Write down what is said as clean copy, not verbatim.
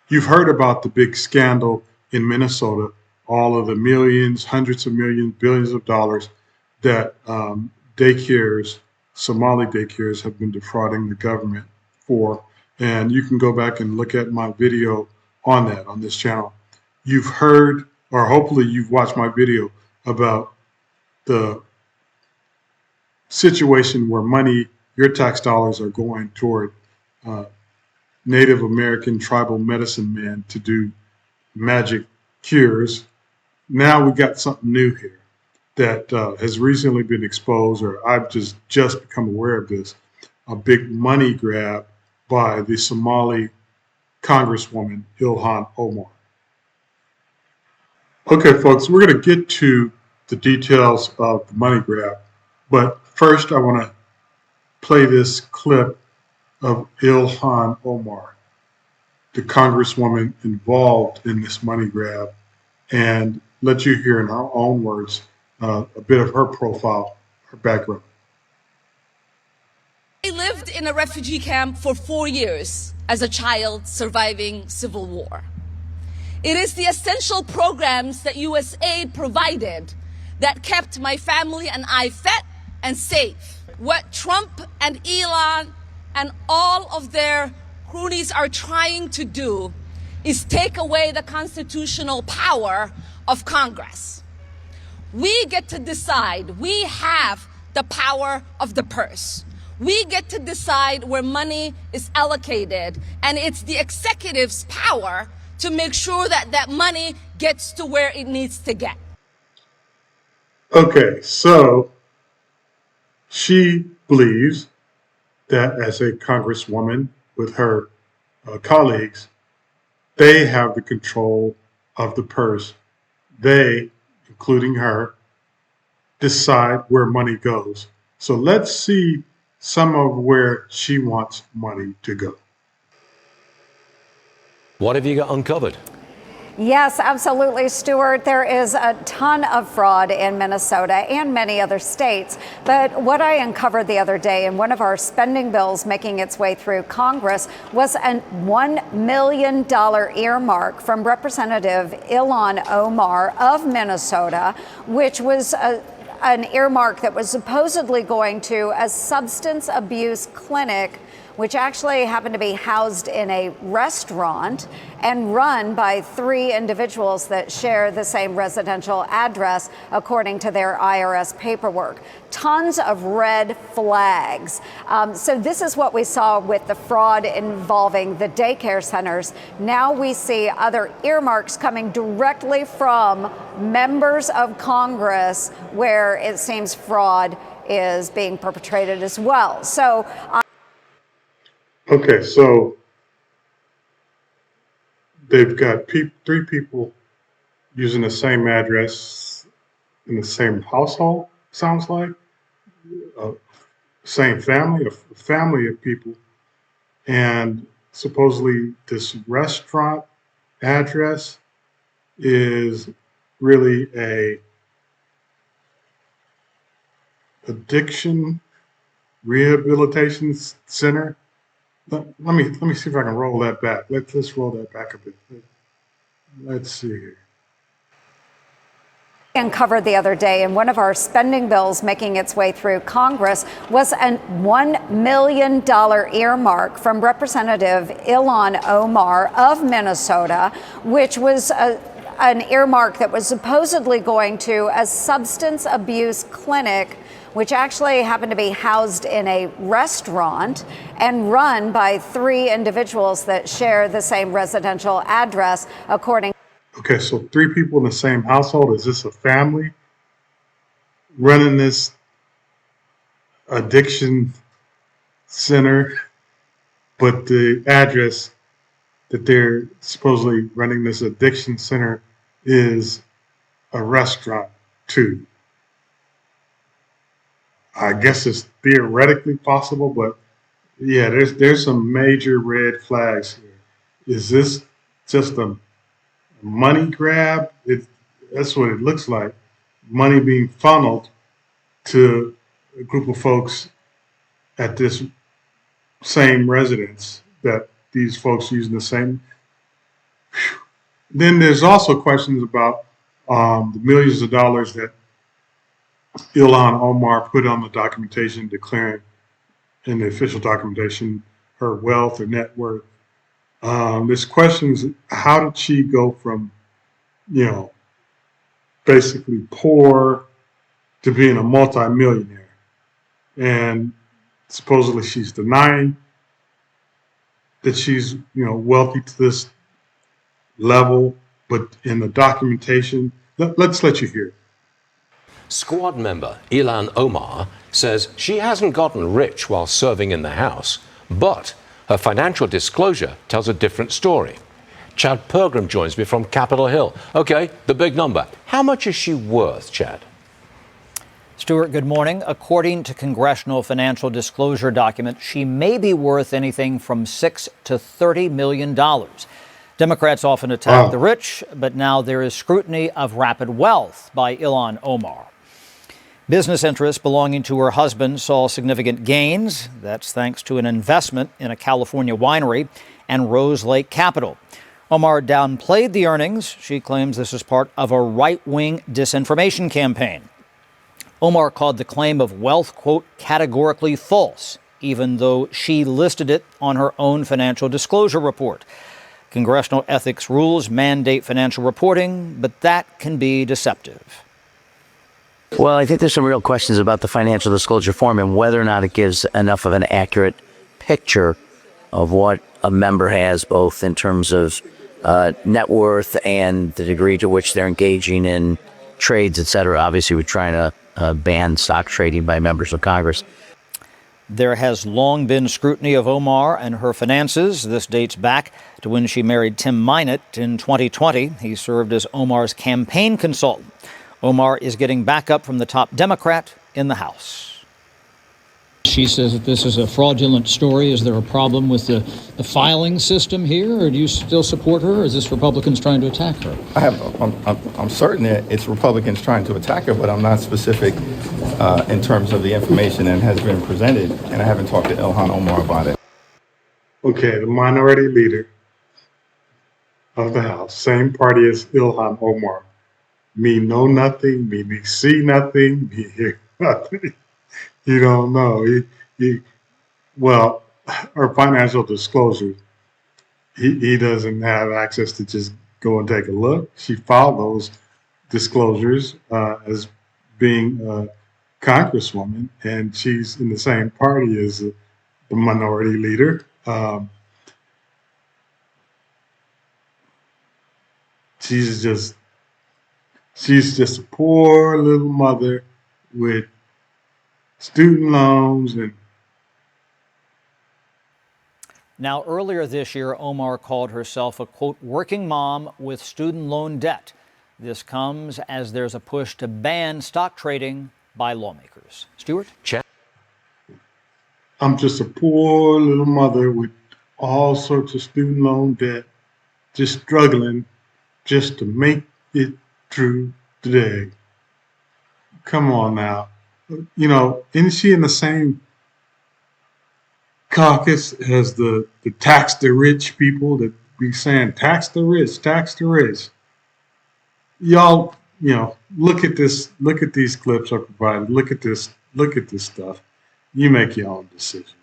You've heard about the big scandal in Minnesota, all of the millions, hundreds of millions, billions of dollars that daycares, Somali daycares, have been defrauding the government for. And you can go back and look at my video on that on this channel. You've heard, or hopefully you've watched my video about the situation where money, your tax dollars, are going toward Native American tribal medicine men to do magic cures. Now we got something new here that has recently been exposed, or I've just become aware of this, a big money grab by the Somali Congresswoman Ilhan Omar. Okay, folks, we're going to get to the details of the money grab, but first I want to play this clip of Ilhan Omar, the Congresswoman involved in this money grab, and let you hear in her own words a bit of her profile, her background. I lived in a refugee camp for 4 years as a child surviving civil war. It is the essential programs that USAID provided that kept my family and I fed and safe. What Trump and Elon and all of their cronies are trying to do is take away the constitutional power of Congress. We get to decide. We have the power of the purse. We get to decide where money is allocated, and it's the executive's power to make sure that that money gets to where it needs to get. Okay, so she believes that as a congresswoman with her colleagues, they have the control of the purse. They, including her, decide where money goes. So let's see some of where she wants money to go. What have you got uncovered? Yes, absolutely, Stuart. There is a ton of fraud in Minnesota and many other states. But what I uncovered the other day in one of our spending bills making its way through Congress was a $1 million earmark from Representative Ilhan Omar of Minnesota, which was an earmark that was supposedly going to a substance abuse clinic, which actually happened to be housed in a restaurant and run by 3 individuals that share the same residential address, according to their IRS paperwork. Tons of red flags. So this is what we saw with the fraud involving the daycare centers. Now we see other earmarks coming directly from members of Congress where it seems fraud is being perpetrated as well. So Okay, so they've got 3 people using the same address in the same household, sounds like. Same family, a family of people. And supposedly this restaurant address is really a addiction rehabilitation center. Let me see if I can roll that back. Let's roll that back a bit. Let's see here. Uncovered the other day in one of our spending bills making its way through Congress was a $1 million earmark from Representative Ilhan Omar of Minnesota, which was an earmark that was supposedly going to a substance abuse clinic, which actually happened to be housed in a restaurant and run by 3 individuals that share the same residential address, according. Okay, so 3 people in the same household. Is this a family running this addiction center? But the address that they're supposedly running this addiction center is a restaurant too. I guess it's theoretically possible, but yeah, there's some major red flags here. Is this just a money grab? That's what it looks like. Money being funneled to a group of folks at this same residence, that these folks using the same Then there's also questions about the millions of dollars that Ilhan Omar put on the documentation declaring in the official documentation her wealth or net worth. There's questions: how did she go from, you know, basically poor to being a multimillionaire? And supposedly she's denying that she's, wealthy to this level, but in the documentation, let's let you hear it. Squad member Ilhan Omar says she hasn't gotten rich while serving in the House, but her financial disclosure tells a different story. Chad Pergram joins me from Capitol Hill. Okay, the big number. How much is she worth, Chad? Stuart, good morning. According to congressional financial disclosure documents, she may be worth anything from $6 to $30 million. Democrats often attack the rich, but now there is scrutiny of rapid wealth by Ilhan Omar. Business interests belonging to her husband saw significant gains. That's thanks to an investment in a California winery and Rose Lake Capital. Omar downplayed the earnings. She claims this is part of a right-wing disinformation campaign. Omar called the claim of wealth, quote, categorically false, even though she listed it on her own financial disclosure report. Congressional ethics rules mandate financial reporting, but that can be deceptive. Well, I think there's some real questions about the financial disclosure form and whether or not it gives enough of an accurate picture of what a member has, both in terms of net worth and the degree to which they're engaging in trades, et cetera. Obviously, we're trying to ban stock trading by members of Congress. There has long been scrutiny of Omar and her finances. This dates back to when she married Tim Minot in 2020. He served as Omar's campaign consultant. Omar is getting backup from the top Democrat in the House. She says that this is a fraudulent story. Is there a problem with the filing system here, or do you still support her, or is this Republicans trying to attack her? I'm certain that it's Republicans trying to attack her, but I'm not specific in terms of the information that has been presented, and I haven't talked to Ilhan Omar about it. Okay, the minority leader of the House, same party as Ilhan Omar. Me know nothing, me see nothing, me hear nothing. You don't know. Well, our financial disclosure, he doesn't have access to just go and take a look. She filed those disclosures as being a congresswoman, and she's in the same party as the minority leader. She's just a poor little mother with student loans. And now, earlier this year, Omar called herself a, quote, working mom with student loan debt. This comes as there's a push to ban stock trading by lawmakers. Stuart? I'm just a poor little mother with all sorts of student loan debt, just struggling just to make it through today. Come on now. Isn't she in the same caucus as the tax the rich people that be saying tax the rich, tax the rich? Y'all, look at this, look at these clips I provided, look at this stuff. You make your own decision.